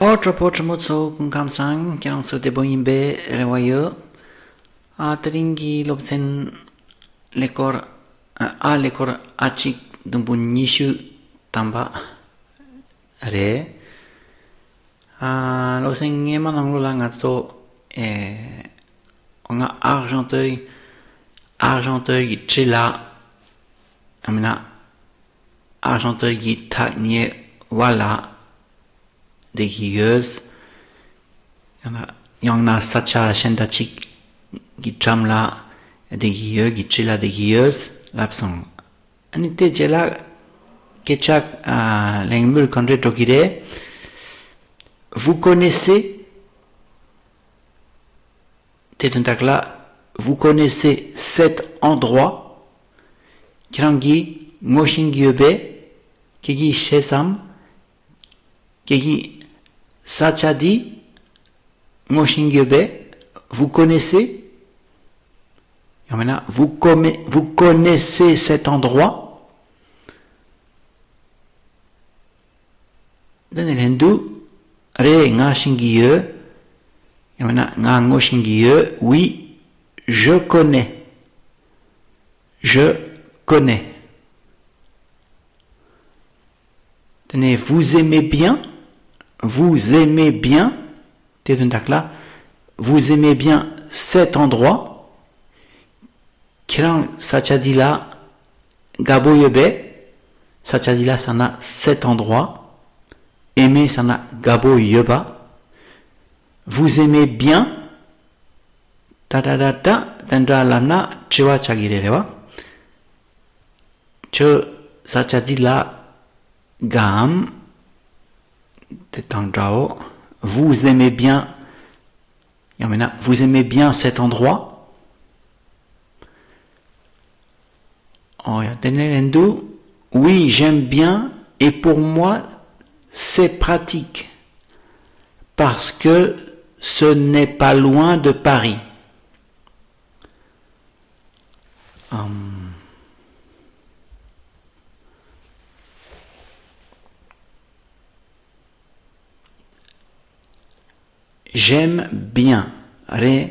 Pocho mozo kung kamsang kirang so te boimbe rewayo a teringi lobsen lekor a lekor achik dumbun nishu tamba re a lobsen ngema nang lola ngatso nga argenteuil chila amina argenteuil ta nie wala de hieus yang na sacha shenda chik gi tramla de hieu gi chila de hieus lapsong anite jela kechak lengmul kondre tokire. Vous connaissez vous connaissez cet endroit kirangi ngoshingyebe kegi shesam kegi sachadi ngoshingyebe vous connaissez vous connaissez cet endroit denendu re nga shingye yamana nga ngoshingyeu oui je connais tenez vous aimez bien vous aimez bien cet endroit kiran sachadila gaboyebe sachadila sana cet endroit aimer sana gaboyeba vous aimez bien tendra lamna chiwa chagirewa che sachadila gam tetandrao vous aimez bien vous aimez bien cet endroit oui j'aime bien et pour moi c'est pratique parce que ce n'est pas loin de Paris. J'aime bien. Re,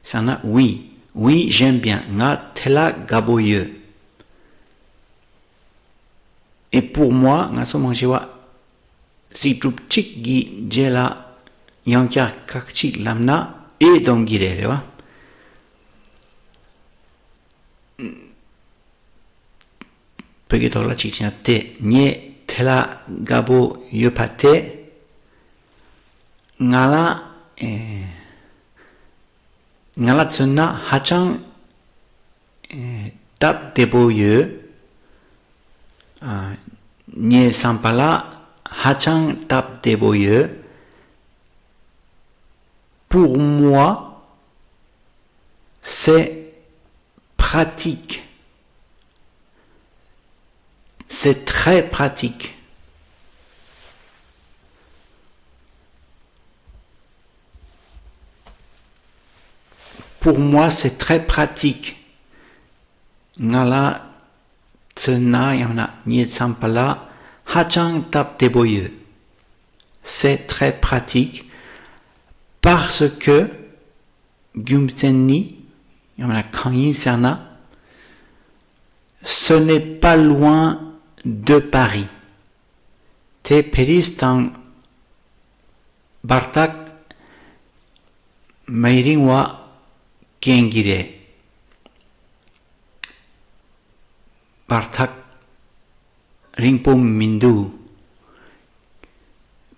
sana oui. Oui, j'aime bien. Nga tela gaboye. Et pour moi, nga so manjewa si trup chik gi jela Yankya kakchik lamna e dongire rewa. Pegetola chikchina te nye tela gabo yopate ngala tsuna hachang tap debo ye nye sampala hachang tap debo ye. Pour moi, c'est pratique. C'est très pratique. Pour moi, c'est très pratique. Ngala tsena yamna nye sampala hachang tap deboye. C'est très pratique. Parce que Gumsenni, ce n'est pas loin de Paris. Te peristan Bartak Mairingwa Kengire. Bartak Ringpo Mindu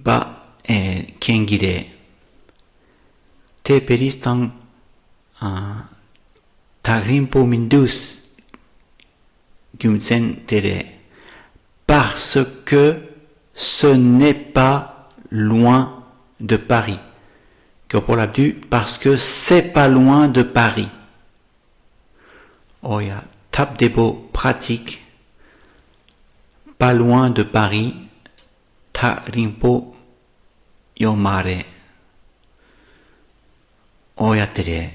Ba Kengire. Te peristan tagrimpo mindus gumsen tere parce que ce n'est pas loin de Paris. Que pour la du parce que c'est pas loin de Paris. Oh ya tap debo pratique pas loin de Paris tagrimpo yomare. Oyatere.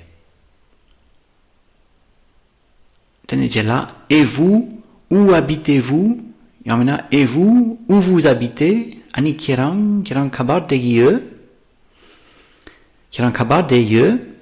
Et vous, où habitez-vous? Et vous, où vous habitez? 아니 걔랑 가bar 되기요 걔랑 가bar 되기요